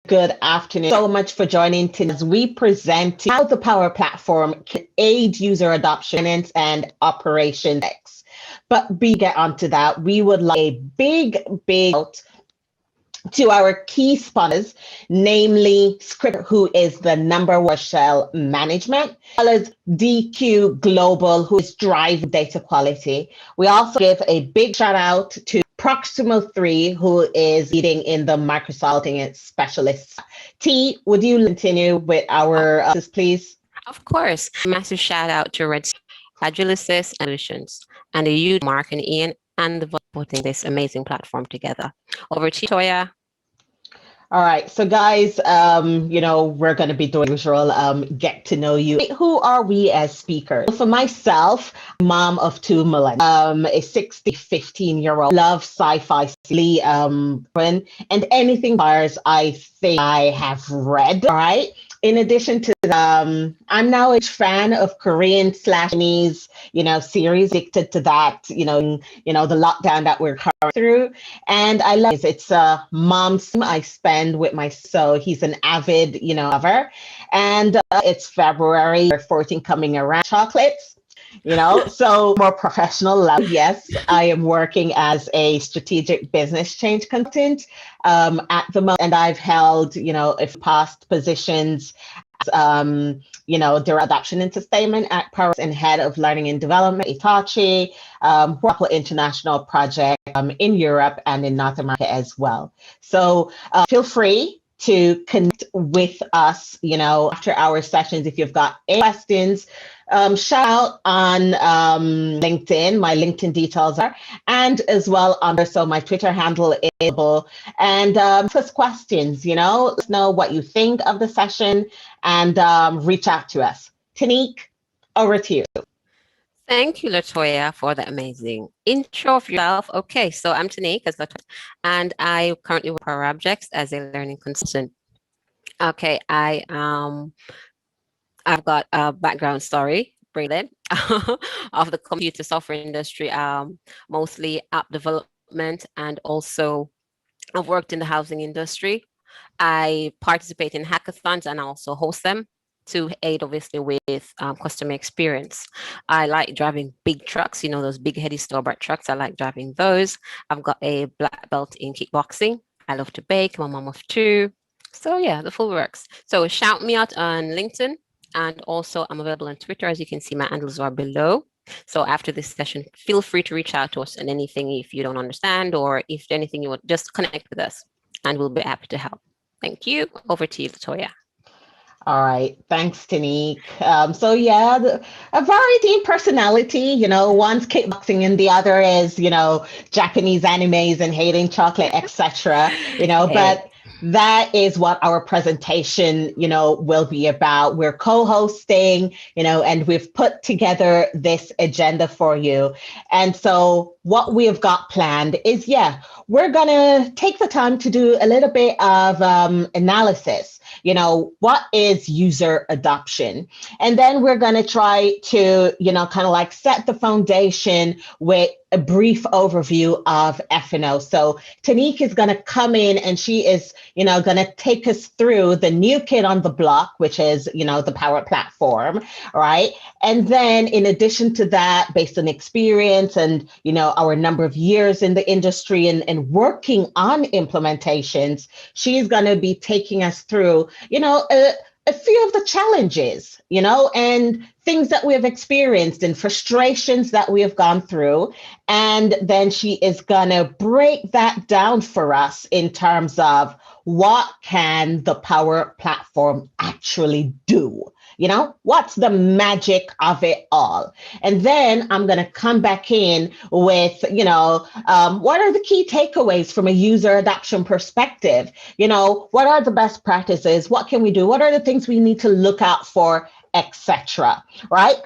Good afternoon. So much for joining today as we present how the Power Platform can aid user adoption and operations. But be get onto that, we would like a big out to our key sponsors, namely Script, who is the number one shell management, as well as DQ Global, who is driving data quality. We also give a big shout out to Proximal 3, who is leading in the Microsoft and specialists. T, would you continue with our please? Of course. Massive shout out to Red Agilicis Solutions and the youth Mark and Ian and the putting this amazing platform together. Over to you, Toya. All right, so guys, we're going to be doing usual get to know you. Who are we as speakers? For myself, mom of two millennials, a 15-year-old, love sci-fi, and anything bars I think I have read. All right. In addition to I'm now a fan of Korean/Chinese, series, addicted to that, the lockdown that we're going through. And I love it. It's a mom's I spend with my so he's an avid, lover. And it's February 14 coming around. Chocolates. So more professional level. Yes, I am working as a strategic business change consultant at the moment, and I've held, past positions as, direct adoption and sustainment at Power and head of learning and development, Itachi, international project in Europe and in North America as well. So feel free to connect with us, after our sessions. If you've got any questions, shout out on LinkedIn. My LinkedIn details are, and as well so my Twitter handle is available. And ask questions, let us know what you think of the session and reach out to us. Tanique, over to you. Thank you, Latoya, for the amazing intro of yourself. Okay, so I'm Tanique, as Latoya, and I currently work at Power Projects as a learning consultant. Okay, I've got a background story, brilliant, of the computer software industry, mostly app development, and also I've worked in the housing industry. I participate in hackathons and also host them to aid obviously with customer experience. I like driving big trucks, those big heady store-bought trucks. I like driving those. I've got a black belt in kickboxing. I love to bake. I'm a mom of two. So yeah, the full works. So shout me out on LinkedIn, and also I'm available on Twitter. As you can see, my handles are below. So after this session, feel free to reach out to us and anything if you don't understand, or if anything you want, just connect with us and we'll be happy to help. Thank you. Over to you, Latoya. All right. Thanks, Tanique. A variety in personality, one's kickboxing and the other is, Japanese animes and hating chocolate, etc. But that is what our presentation, will be about. We're co-hosting, and we've put together this agenda for you. And so what we have got planned is, we're going to take the time to do a little bit of analysis. What is user adoption? And then we're going to try to, kind of like set the foundation with a brief overview of F&O. So Tanique is going to come in and she is, going to take us through the new kid on the block, which is, the Power Platform, right? And then in addition to that, based on experience and, our number of years in the industry and working on implementations, she's going to be taking us through, a few of the challenges, and things that we have experienced and frustrations that we have gone through. And then she is going to break that down for us in terms of what can the Power Platform actually do? What's the magic of it all? And then I'm going to come back in with, what are the key takeaways from a user adoption perspective? What are the best practices? What can we do? What are the things we need to look out for, etc. Right?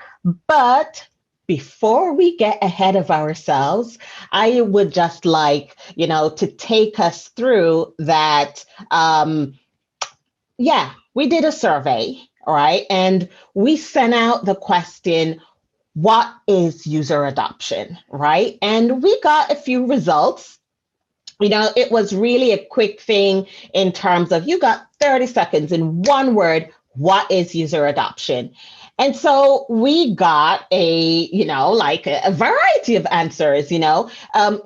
But before we get ahead of ourselves, I would just like, to take us through that. We did a survey. All right. And we sent out the question, what is user adoption? Right. And we got a few results. It was really a quick thing in terms of you got 30 seconds in one word. What is user adoption? And so we got like a variety of answers.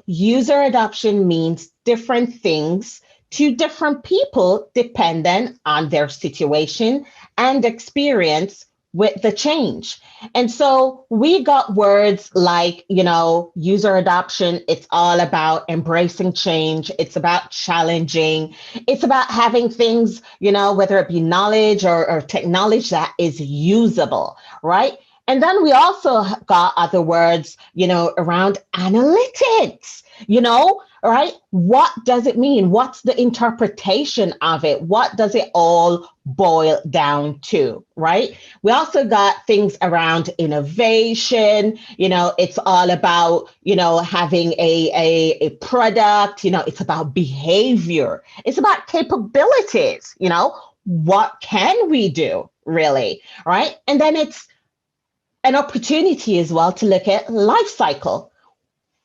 User adoption means different things to different people dependent on their situation and experience with the change. And so we got words like, user adoption. It's all about embracing change. It's about challenging. It's about having things, whether it be knowledge or technology that is usable, right? And then we also got other words, around analytics, right? What does it mean? What's the interpretation of it? What does it all boil down to, right? We also got things around innovation. It's all about, having a product, it's about behavior. It's about capabilities, what can we do really, right? And then it's an opportunity as well to look at life cycle.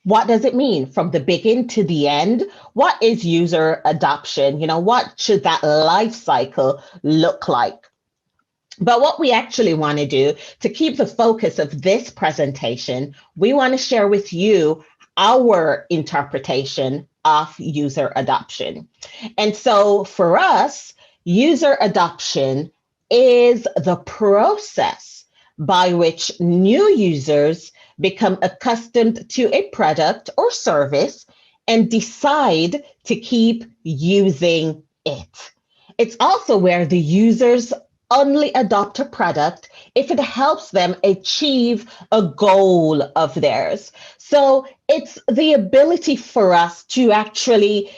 What does it mean from the beginning to the end? What is user adoption? What should that life cycle look like? But what we actually want to do to keep the focus of this presentation, we want to share with you our interpretation of user adoption. And so for us, user adoption is the process by which new users become accustomed to a product or service and decide to keep using it. It's also where the users only adopt a product if it helps them achieve a goal of theirs. So it's the ability for us to actually,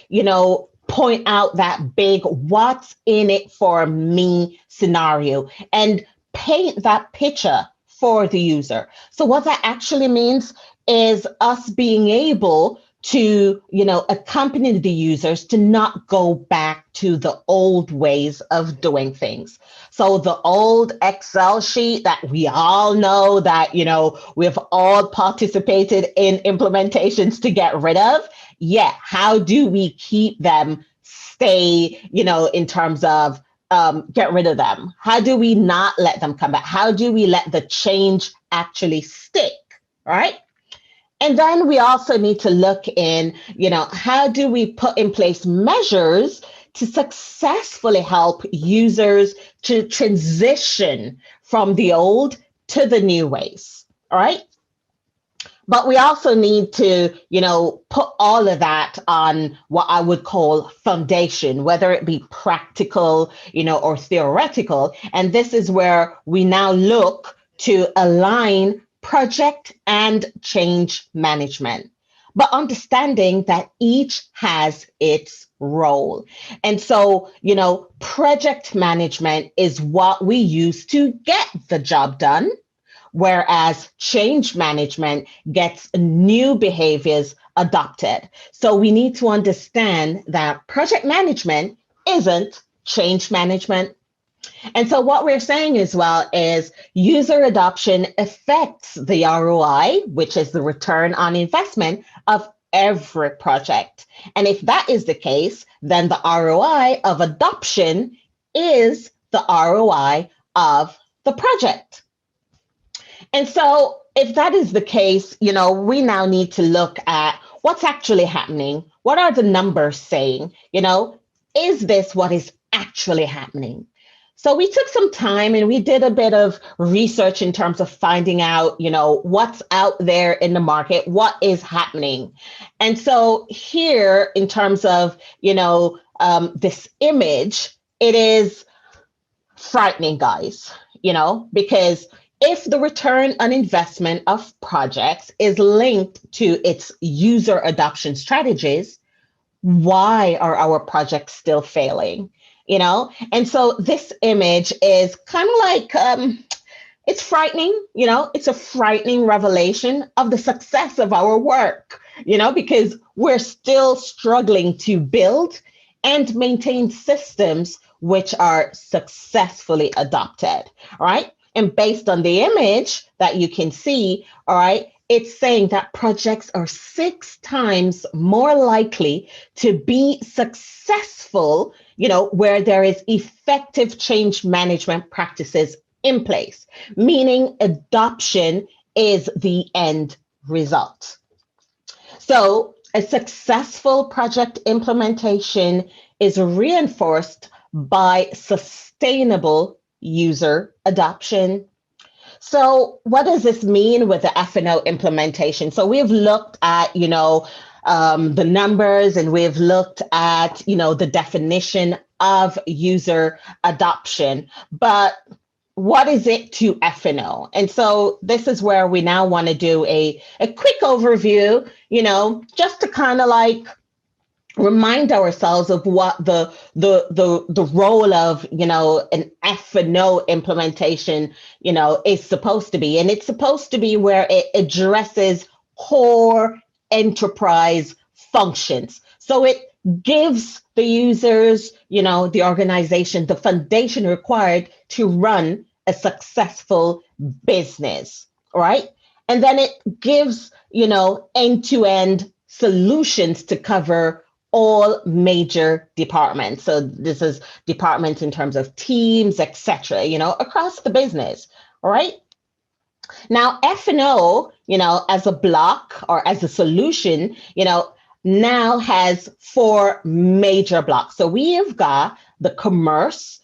point out that big what's in it for me scenario and paint that picture for the user. So what that actually means is us being able to, accompany the users to not go back to the old ways of doing things. So the old Excel sheet that we all know that, we've all participated in implementations to get rid of. Yeah. How do we keep them stay, in terms of get rid of them? How do we not let them come back? How do we let the change actually stick? Right. And then we also need to look in, how do we put in place measures to successfully help users to transition from the old to the new ways, all right? But we also need to, put all of that on what I would call foundation, whether it be practical, or theoretical. And this is where we now look to align project and change management, but understanding that each has its role. And so, project management is what we use to get the job done, whereas change management gets new behaviors adopted. So we need to understand that project management isn't change management. And so what we're saying as well is user adoption affects the ROI, which is the return on investment of every project. And if that is the case, then the ROI of adoption is the ROI of the project. And so if that is the case, we now need to look at what's actually happening. What are the numbers saying? Is this what is actually happening? So we took some time and we did a bit of research in terms of finding out, what's out there in the market, what is happening. And so here, in terms of, this image, it is frightening, guys, because if the return on investment of projects is linked to its user adoption strategies, why are our projects still failing? And so this image is kind of like, it's frightening, it's a frightening revelation of the success of our work, because we're still struggling to build and maintain systems which are successfully adopted, all right? And based on the image that you can see, all right, it's saying that projects are 6 times more likely to be successful, where there is effective change management practices in place, meaning adoption is the end result. So, a successful project implementation is reinforced by sustainable user adoption. So, what does this mean with the F&O implementation? So, we've looked at, the numbers, and we've looked at, the definition of user adoption. But what is it to F&O? And so this is where we now want to do a quick overview, just to kind of like remind ourselves of what the role of an F&O implementation is supposed to be. And it's supposed to be where it addresses core enterprise functions. So it gives the users, the organization, the foundation required to run a successful business, right? And then it gives, end-to-end solutions to cover all major departments. So this is departments in terms of teams, etc., across the business, all right? Now, F&O, as a block or as a solution, now has 4 major blocks. So we have got the commerce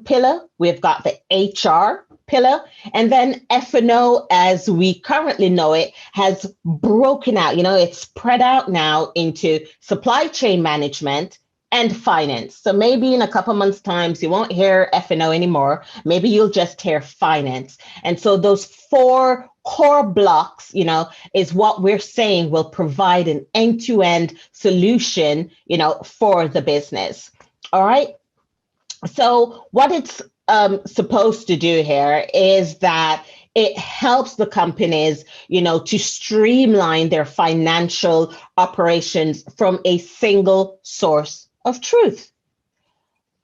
pillar, we've got the HR pillar, and then F&O, as we currently know it, has broken out. It's spread out now into supply chain management and finance. So maybe in a couple months' times, you won't hear F&O anymore. Maybe you'll just hear finance. And so those 4 core blocks, is what we're saying will provide an end-to-end solution, for the business. All right. So what it's supposed to do here is that it helps the companies, to streamline their financial operations from a single source of truth.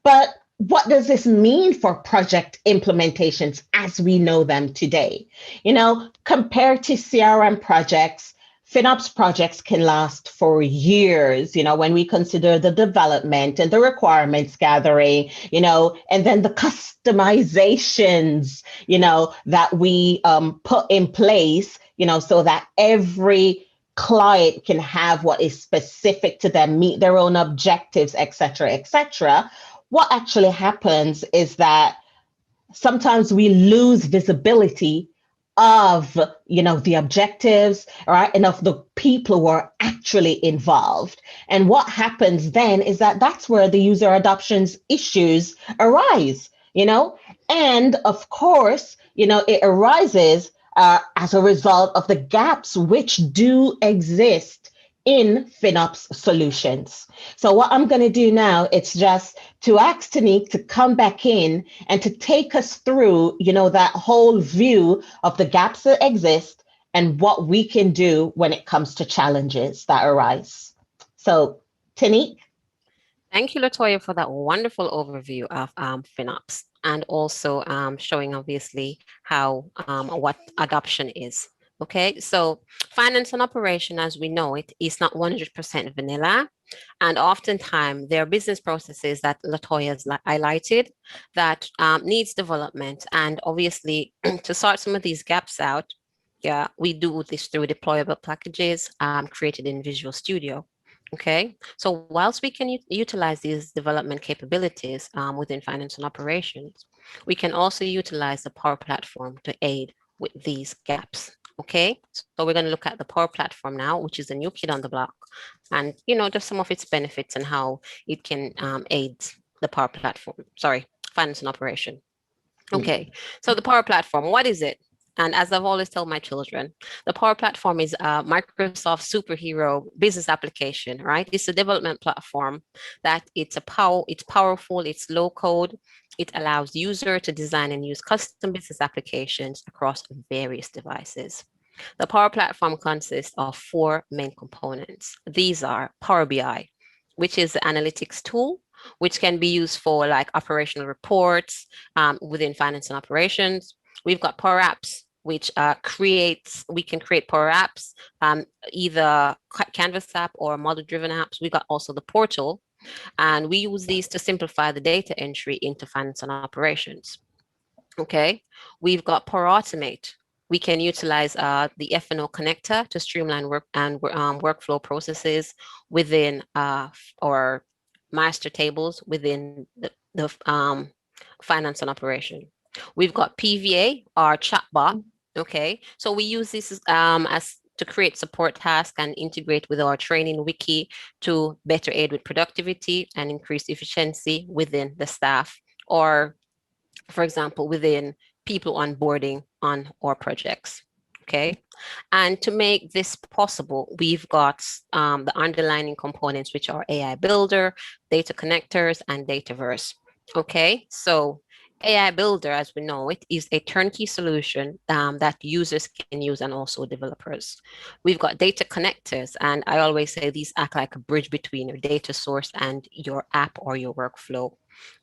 But what does this mean for project implementations as we know them today? Compared to CRM projects, FinOps projects can last for years, when we consider the development and the requirements gathering, and then the customizations, that we put in place, so that every client can have what is specific to them, meet their own objectives, et cetera, et cetera. What actually happens is that sometimes we lose visibility of the objectives, right, and of the people who are actually involved. And what happens then is that that's where the user adoptions issues arise, and of course, it arises as a result of the gaps which do exist in FinOps solutions. So what I'm going to do now, it's just to ask Tanique to come back in and to take us through, that whole view of the gaps that exist and what we can do when it comes to challenges that arise. So, Tanique. Thank you, Latoya, for that wonderful overview of FinOps, and also showing obviously how what adoption is. Okay, so finance and operation, as we know it, is not 100% vanilla. And oftentimes there are business processes that Latoya has highlighted that needs development. And obviously to sort some of these gaps out, yeah, we do this through deployable packages created in Visual Studio. Okay, so whilst we can utilize these development capabilities within finance and operations, we can also utilize the Power Platform to aid with these gaps. Okay, so we're going to look at the Power Platform now, which is a new kid on the block, and just some of its benefits and how it can aid the Power Platform. Sorry, finance and operation. Okay, so the Power Platform, what is it? And as I've always told my children, the Power Platform is a Microsoft superhero business application, right? It's a development platform that it's powerful, it's low code. It allows user to design and use custom business applications across various devices. The Power Platform consists of 4 main components. These are Power BI, which is the analytics tool, which can be used for like operational reports within finance and operations. We've got Power Apps, which we can create Power Apps, either Canvas app or model-driven apps. We got also the portal, and we use these to simplify the data entry into finance and operations. Okay, we've got Power Automate. We can utilize the F&O connector to streamline work and workflow processes within our master tables within the finance and operation. We've got PVA, our chatbot. Okay, so we use this as to create support tasks and integrate with our training wiki to better aid with productivity and increase efficiency within the staff, or for example, within people onboarding on our projects. Okay. And to make this possible, we've got the underlying components, which are AI Builder, Data Connectors, and Dataverse. Okay. So AI Builder, as we know it, is a turnkey solution that users can use and also developers. We've got data connectors, and I always say these act like a bridge between your data source and your app or your workflow.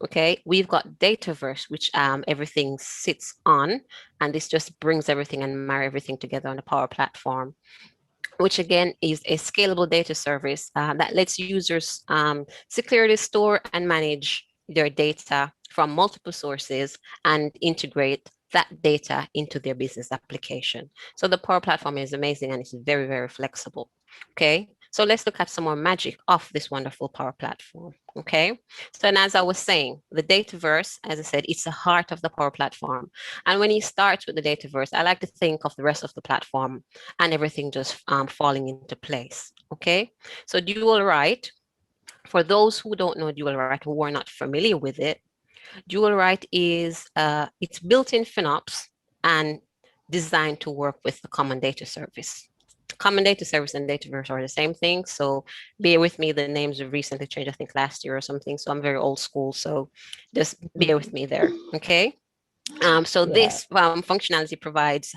Okay, we've got Dataverse, which everything sits on, and this just brings everything and marry everything together on the Power Platform, which again is a scalable data service that lets users securely store and manage their data from multiple sources and integrate that data into their business application. So the Power Platform is amazing and it's very, very flexible. Okay, so let's look at some more magic of this wonderful Power Platform. Okay, so and as I was saying, the Dataverse, as I said, it's the heart of the Power Platform. And when you start with the Dataverse, I like to think of the rest of the platform and everything just falling into place. Okay, so dual write, for those who don't know dual write, who are not familiar with it, dual write is it's built in FinOps and designed to work with the common data service. Common data service and Dataverse are the same thing. So bear with me, the names have recently changed, I think last year or something. So I'm very old school. So just bear with me there. Okay. So Yeah. this functionality provides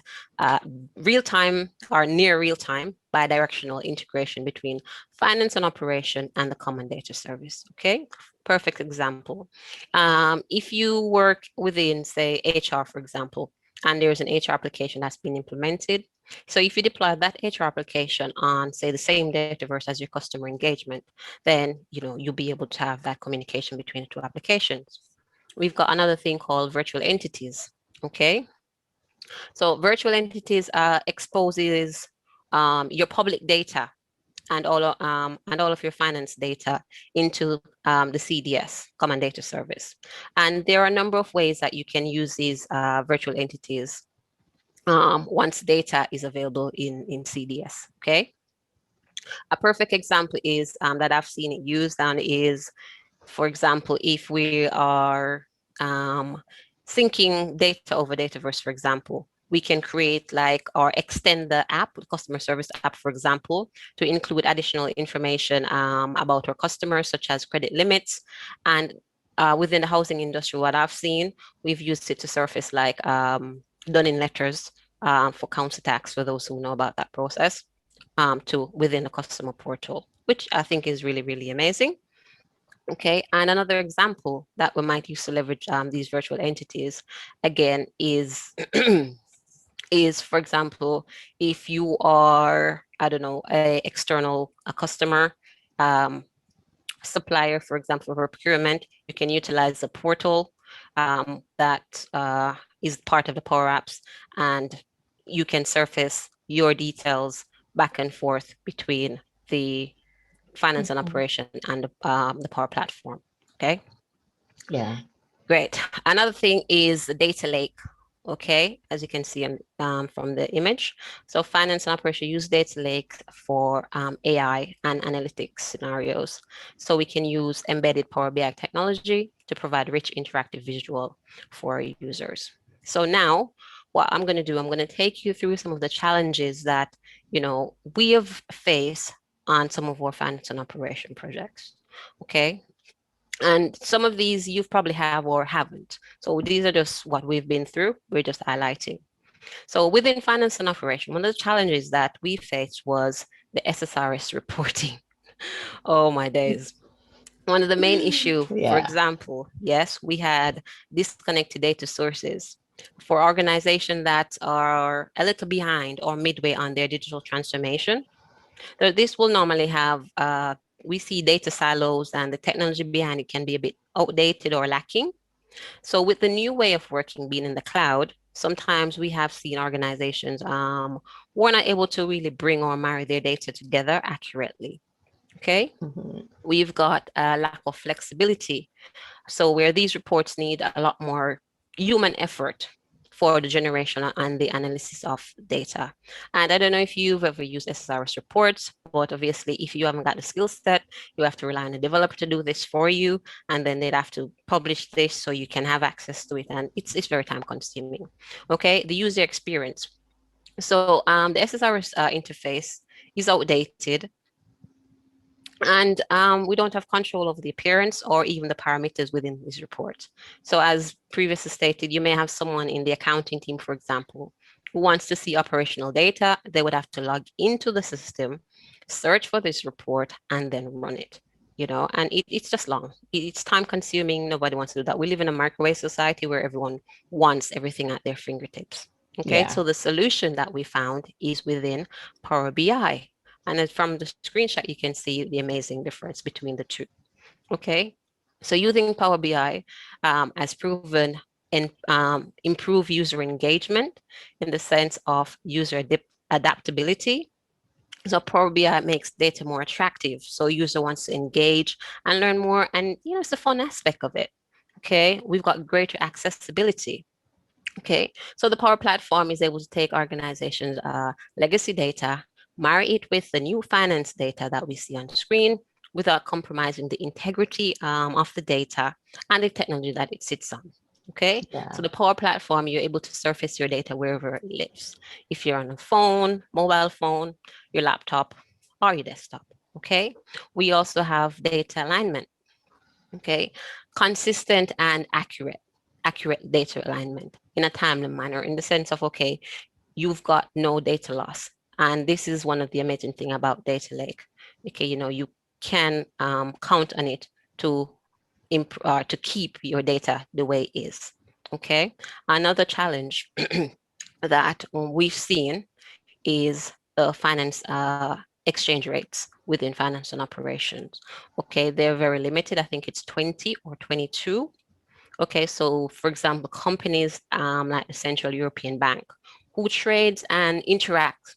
real-time or near real-time bidirectional integration between finance and operation and the common data service. Okay, perfect example. If you work within, say, HR, for example, and there's an HR application that's been implemented. So if you deploy that HR application on, say, the same Dataverse as your customer engagement, then you'll be able to have that communication between the two applications. We've got another thing called virtual entities. Okay, so virtual entities exposes your public data and all of your finance data into the CDS, Common Data Service. And there are a number of ways that you can use these virtual entities once data is available in CDS. Okay, a perfect example is that I've seen it used and is, for example, if we are syncing data over Dataverse, for example, we can create like or extend the app, the customer service app, for example, to include additional information about our customers, such as credit limits. And within the housing industry, what I've seen, we've used it to surface like dunning letters for council tax, for those who know about that process, to within the customer portal, which I think is really, really amazing. Okay, and another example that we might use to leverage these virtual entities again is is, for example, if you are, I don't know, a customer, um, supplier, for example, for procurement, you can utilize the portal that is part of the Power Apps, and you can surface your details back and forth between the finance and operation and the Power Platform. Okay, Yeah. great. Another thing is the data lake. Okay, as you can see from the image. So finance and operation use data lake for AI and analytics scenarios. So we can use embedded Power BI technology to provide rich interactive visual for users. So now what I'm going to do, I'm going to take you through some of the challenges that we have faced on some of our finance and operation projects. Okay, and some of these you've probably have or haven't. So these are just what we've been through. We're just highlighting. So within finance and operation, one of the challenges that we faced was the SSRS reporting. Oh my days. One of the main issue, for Yeah. example, yes, we had disconnected data sources. For organizations that are a little behind or midway on their digital transformation, so this will normally have, we see data silos and the technology behind it can be a bit outdated or lacking. So with the new way of working being in the cloud, sometimes we have seen organizations were not able to really bring or marry their data together accurately. Okay. Mhm. We've got a lack of flexibility. So where these reports need a lot more human effort for the generation and the analysis of data. And I don't know if you've ever used SSRS reports, but obviously if you haven't got the skill set, you have to rely on a developer to do this for you. And then they'd have to publish this so you can have access to it. And it's very time consuming. Okay, the user experience. So the SSRS interface is outdated, and we don't have control over the appearance or even the parameters within this report. So as previously stated, you may have someone in the accounting team, for example, who wants to see operational data. They would have to log into the system, search for this report, and then run it. And it's just long. It's time consuming. Nobody wants to do that. We live in a microwave society where everyone wants everything at their fingertips. Okay, Yeah. so the solution that we found is within Power BI. And then from the screenshot, you can see the amazing difference between the two. Okay. So using Power BI has proven and improve user engagement in the sense of user adaptability. So Power BI makes data more attractive. So user wants to engage and learn more. And, it's the fun aspect of it. Okay. We've got greater accessibility. Okay, so the Power Platform is able to take organizations' legacy data, marry it with the new finance data that we see on the screen without compromising the integrity of the data and the technology that it sits on. Okay, so Yeah. the Power Platform, you're able to surface your data wherever it lives. If you're on a phone, mobile phone, your laptop, or your desktop. Okay, we also have data alignment. Okay, consistent and accurate data alignment in a timely manner, in the sense of, okay, you've got no data loss. And this is one of the amazing thing about data lake. Okay, you can count on it to to keep your data the way it is. Okay, another challenge that we've seen is the finance exchange rates within finance and operations. Okay, they're very limited. I think it's 20 or 22. Okay, so for example, companies like the Central European Bank, who trades and interacts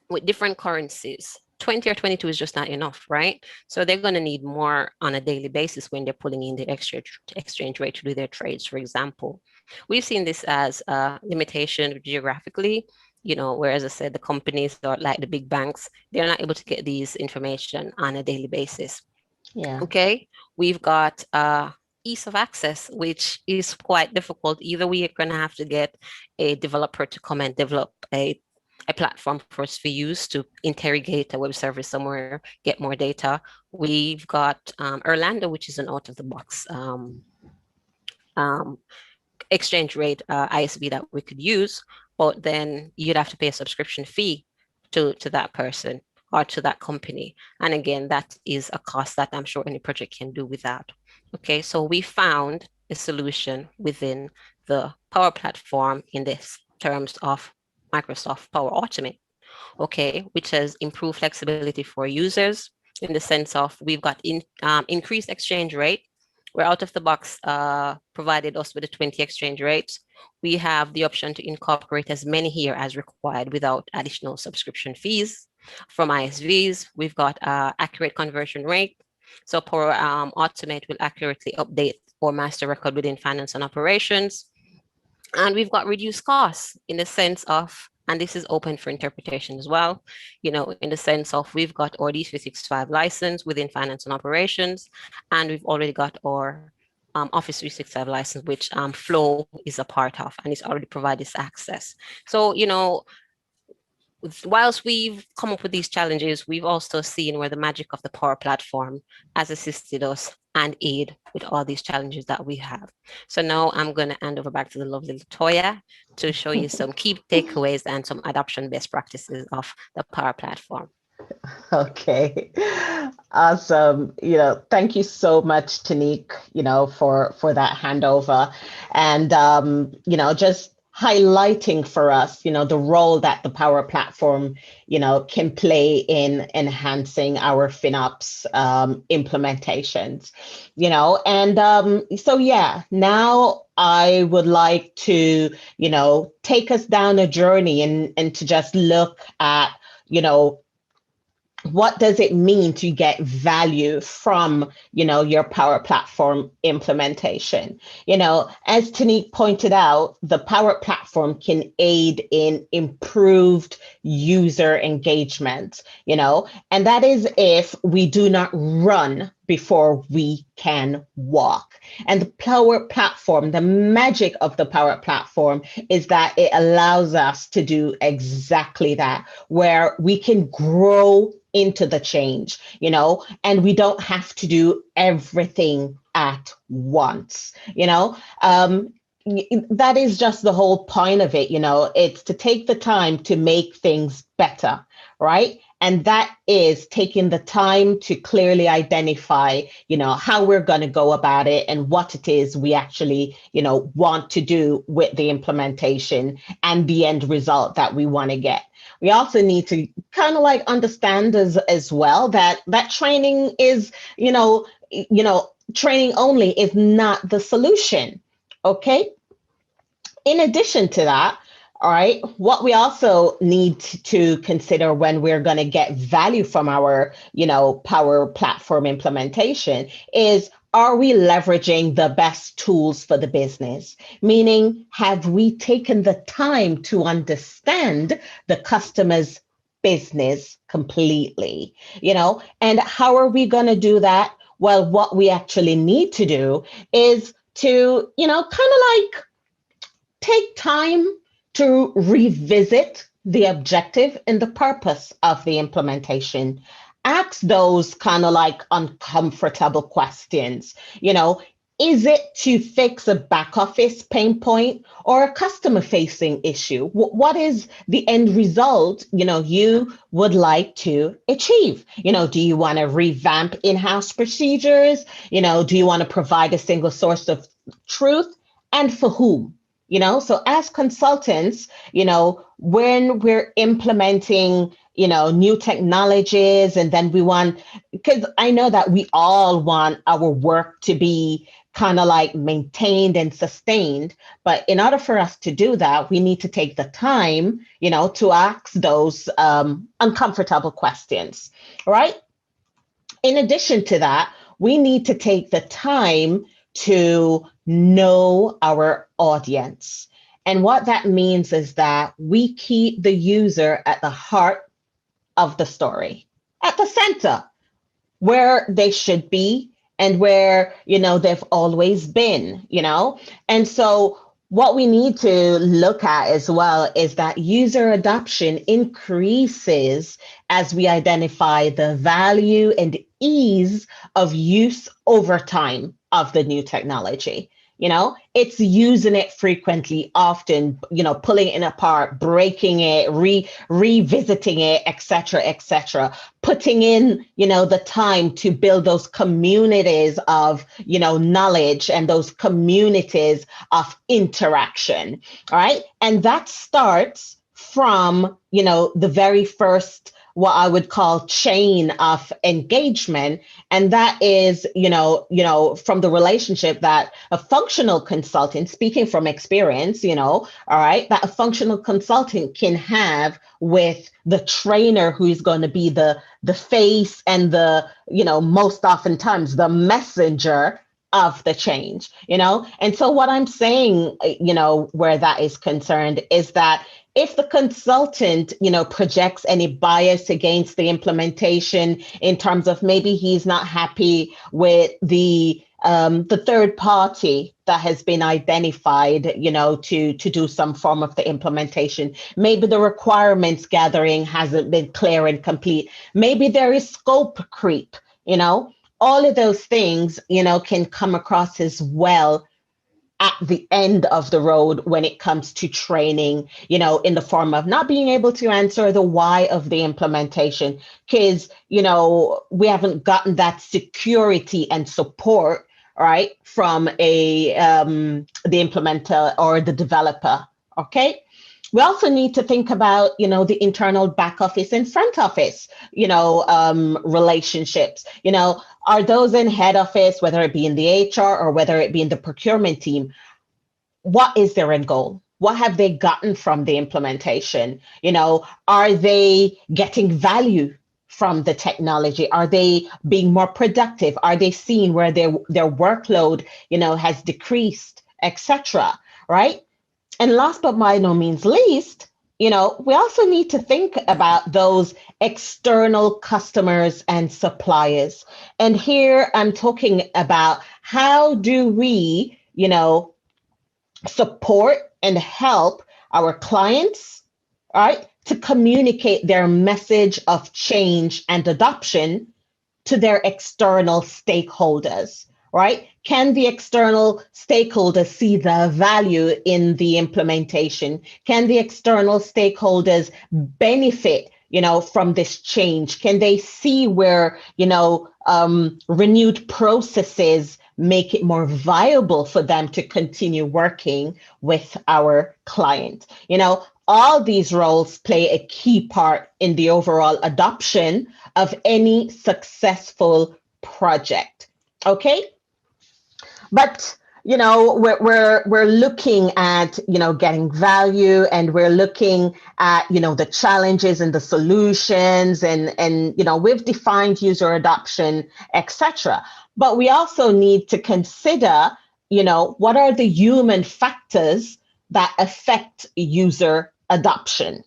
with different currencies. 20 or 22 is just not enough, right? So they're going to need more on a daily basis when they're pulling in the exchange rate to do their trades, for example. We've seen this as a limitation geographically, whereas I said the companies or like the big banks, they're not able to get these information on a daily basis. Yeah. Okay, we've got ease of access, which is quite difficult. Either we are going to have to get a developer to come and develop a platform for us to use to interrogate a web service somewhere, get more data. We've got Orlando, which is an out-of-the-box um, exchange rate ISV that we could use, but then you'd have to pay a subscription fee to that person or to that company. And again, that is a cost that I'm sure any project can do without. Okay, so we found a solution within the Power Platform in this terms of Microsoft Power Automate, okay, which has improved flexibility for users in the sense of we've got increased exchange rate. We're out of the box provided us with a 20 exchange rates. We have the option to incorporate as many here as required without additional subscription fees. From ISVs, we've got accurate conversion rate. So Power Automate will accurately update or master record within finance and operations. And we've got reduced costs in the sense of, and this is open for interpretation as well, in the sense of we've got our D365 license within finance and operations, and we've already got our Office 365 license, which Flow is a part of, and it's already provided this access. So, whilst we've come up with these challenges, we've also seen where the magic of the Power Platform has assisted us and aid with all these challenges that we have. So now I'm going to hand over back to the lovely Latoya to show you some key takeaways and some adoption best practices of the Power Platform. Okay. Awesome. Thank you so much, Tanique, for that handover. And just highlighting for us, the role that the Power Platform, can play in enhancing our FinOps implementations, and so yeah, now I would like to, take us down a journey and to just look at, you know, what does it mean to get value from your Power Platform implementation? As Tanique pointed out, the Power Platform can aid in improved user engagement, and that is if we do not run before we can walk. And the Power Platform, the magic of the Power Platform is that it allows us to do exactly that, where we can grow into the change, and we don't have to do everything at once, that is just the whole point of it. It's to take the time to make things better, right? And that is taking the time to clearly identify, how we're going to go about it and what it is we actually, want to do with the implementation and the end result that we want to get. We also need to kind of like understand as well that training is, training only is not the solution. Okay. In addition to that, all right, what we also need to consider when we're going to get value from our, Power Platform implementation is, are we leveraging the best tools for the business? Meaning, have we taken the time to understand the customer's business completely? And how are we going to do that? Well, what we actually need to do is to, kind of like take time to revisit the objective and the purpose of the implementation. Ask those kind of like uncomfortable questions. Is it to fix a back office pain point or a customer facing issue? What is the end result, you would like to achieve? Do you want to revamp in-house procedures? Do you want to provide a single source of truth, and for whom? So as consultants, when we're implementing, new technologies, and then we want, because I know that we all want our work to be kind of like maintained and sustained. But in order for us to do that, we need to take the time, to ask those uncomfortable questions, right? In addition to that, we need to take the time to know our audience. And what that means is that we keep the user at the heart of the story, at the center, where they should be and where, they've always been, And so what we need to look at as well is that user adoption increases as we identify the value and ease of use over time of the new technology. It's using it frequently, often, pulling it apart, breaking it, revisiting it, et cetera, putting in, the time to build those communities of, knowledge and those communities of interaction. All right. And that starts from, the very first, what I would call chain of engagement. And that is, from the relationship that a functional consultant, speaking from experience, all right, that a functional consultant can have with the trainer who's going to be the face and the, most oftentimes the messenger of the change, And so what I'm saying, where that is concerned is that if the consultant, projects any bias against the implementation in terms of maybe he's not happy with the third party that has been identified, to do some form of the implementation. Maybe the requirements gathering hasn't been clear and complete. Maybe there is scope creep, all of those things, can come across as well at the end of the road when it comes to training, in the form of not being able to answer the why of the implementation, because, we haven't gotten that security and support, right, from the implementer or the developer. Okay. We also need to think about, the internal back office and front office, relationships. Are those in head office, whether it be in the HR or whether it be in the procurement team, what is their end goal? What have they gotten from the implementation? Are they getting value from the technology? Are they being more productive? Are they seeing where their workload, has decreased, etc. Right? And last but by no means least, we also need to think about those external customers and suppliers. And here I'm talking about how do we, support and help our clients, right, to communicate their message of change and adoption to their external stakeholders, right? Can the external stakeholders see the value in the implementation? Can the external stakeholders benefit, from this change? Can they see where, renewed processes make it more viable for them to continue working with our client? All these roles play a key part in the overall adoption of any successful project. Okay. But we're looking at getting value, and we're looking at the challenges and the solutions, and we've defined user adoption, etc. But we also need to consider what are the human factors that affect user adoption.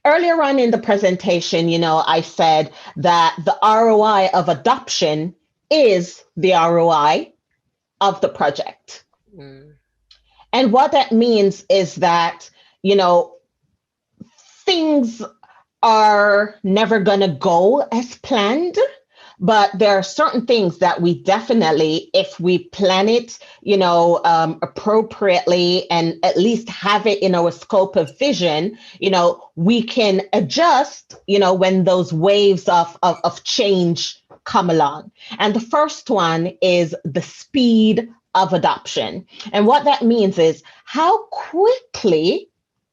Earlier on in the presentation, I said that the ROI of adoption is the ROI of the project. Mm. And what that means is that, things are never going to go as planned, but there are certain things that we definitely, if we plan it, appropriately, and at least have it in our scope of vision, we can adjust, when those waves of change come along. And the first one is the speed of adoption. And what that means is how quickly,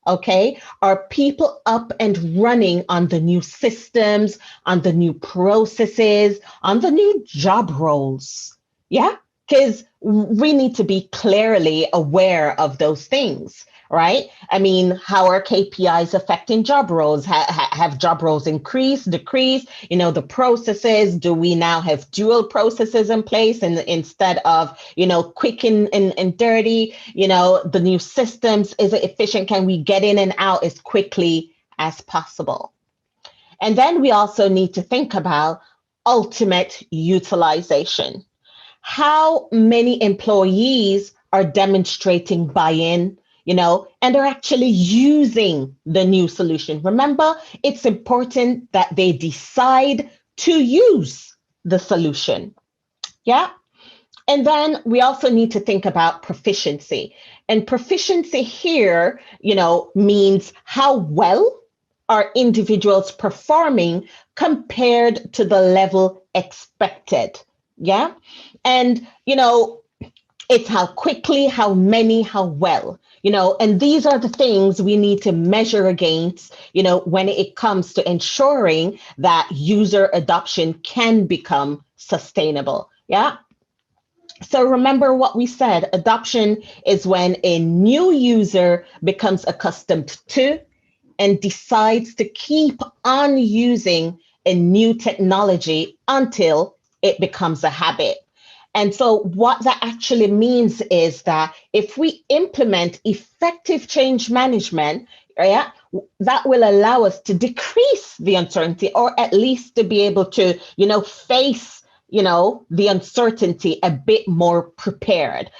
okay, are people up and running on the new systems, on the new processes, on the new job roles? Yeah, because we need to be clearly aware of those things, right? I mean, how are KPIs affecting job roles? Have job roles increased, decreased? The processes, do we now have dual processes in place, and instead of, quick and dirty, the new systems, is it efficient? Can we get in and out as quickly as possible? And then we also need to think about ultimate utilization. How many employees are demonstrating buy-in, and are actually using the new solution? Remember, it's important that they decide to use the solution. Yeah. And then we also need to think about proficiency. And proficiency here, means how well are individuals performing compared to the level expected. Yeah. And, it's how quickly, how many, how well, and these are the things we need to measure against, when it comes to ensuring that user adoption can become sustainable. Yeah. So remember what we said, adoption is when a new user becomes accustomed to and decides to keep on using a new technology until it becomes a habit. And so what that actually means is that if we implement effective change management, yeah, that will allow us to decrease the uncertainty, or at least to be able to, face, the uncertainty a bit more prepared,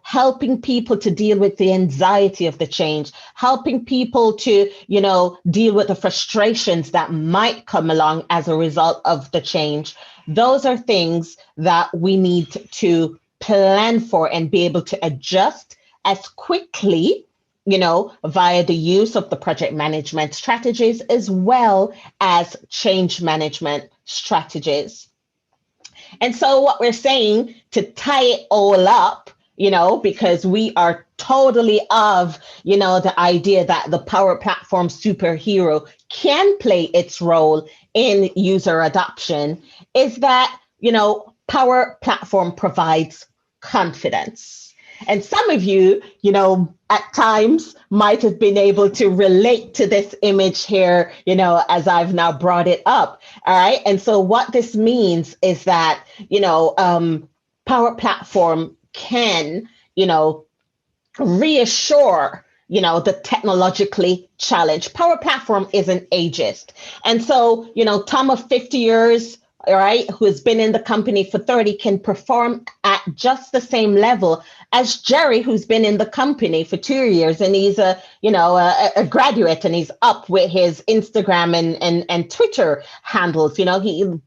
helping people to deal with the anxiety of the change, helping people to, deal with the frustrations that might come along as a result of the change. Those are things that we need to plan for and be able to adjust as quickly, via the use of the project management strategies as well as change management strategies. And so what we're saying to tie it all up, because we are totally of, the idea that the Power Platform superhero can play its role in user adoption, is that, Power Platform provides confidence. And some of you, at times might have been able to relate to this image here, as I've now brought it up. All right. And so what this means is that, Power Platform can, reassure, the technologically challenged. Power Platform isn't ageist. And so, Tom of 50 years, all right, who has been in the company for 30 can perform at just the same level as Jerry, who's been in the company for 2 years, and he's a graduate, and he's up with his Instagram and Twitter handles.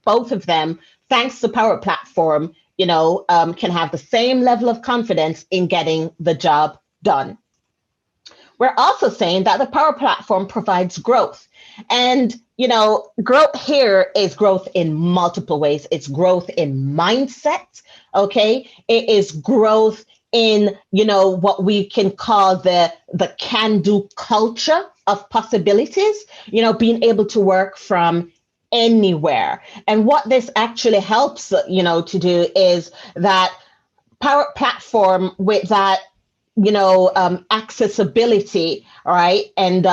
Both of them, thanks to Power Platform, can have the same level of confidence in getting the job done. We're also saying that the Power Platform provides growth. And, growth here is growth in multiple ways. It's growth in mindset, okay? It is growth in, what we can call the can-do culture of possibilities, being able to work from anywhere. And what this actually helps, to do is that Power Platform with that, accessibility, all right, and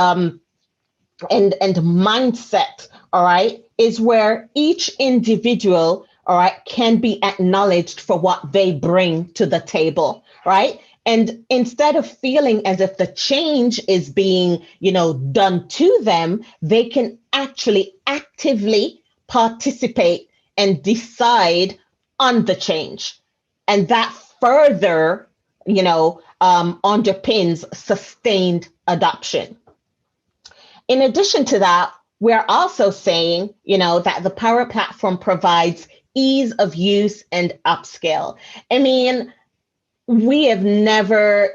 mindset, all right, is where each individual, all right, can be acknowledged for what they bring to the table, right? And instead of feeling as if the change is being, done to them, they can actually actively participate and decide on the change. And that further, underpins sustained adoption. In addition to that, we're also saying, that the Power Platform provides ease of use and upscale. I mean, we have never,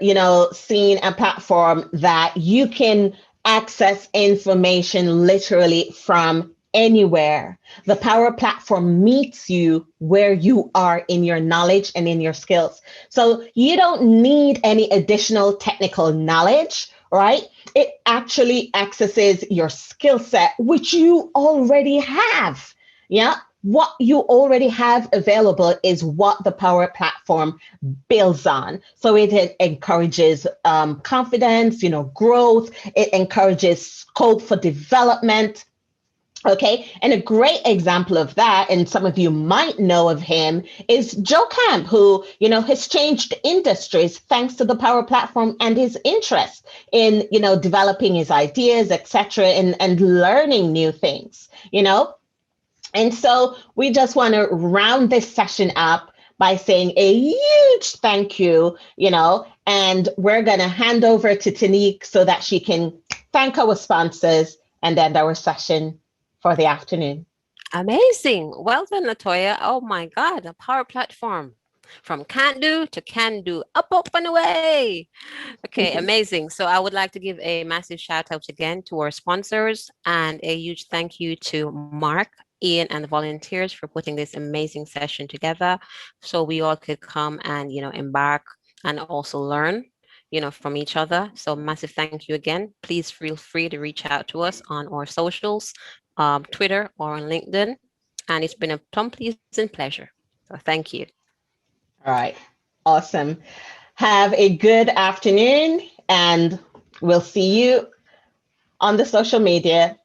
seen a platform that you can access information literally from anywhere. The Power Platform meets you where you are in your knowledge and in your skills. So you don't need any additional technical knowledge, right? It actually accesses your skill set, which you already have. Yeah. What you already have available is what the Power Platform builds on. So it encourages confidence, growth. It encourages scope for development. Okay, and a great example of that, and some of you might know of him, is Joe Camp, who, has changed industries thanks to the Power Platform and his interest in, developing his ideas, etc., and learning new things, And so we just want to round this session up by saying a huge thank you, and we're going to hand over to Tanique so that she can thank our sponsors and end our session for the afternoon. Amazing. Well done, Latoya. Oh my God, a Power Platform. From can't do to can do, up and away. Okay, amazing. So I would like to give a massive shout out again to our sponsors and a huge thank you to Mark, Ian, and the volunteers for putting this amazing session together so we all could come and, embark and also learn, from each other. So massive thank you again. Please feel free to reach out to us on our socials, Twitter or on LinkedIn. And it's been a pleasant pleasure. So thank you. All right. Awesome. Have a good afternoon, and we'll see you on the social media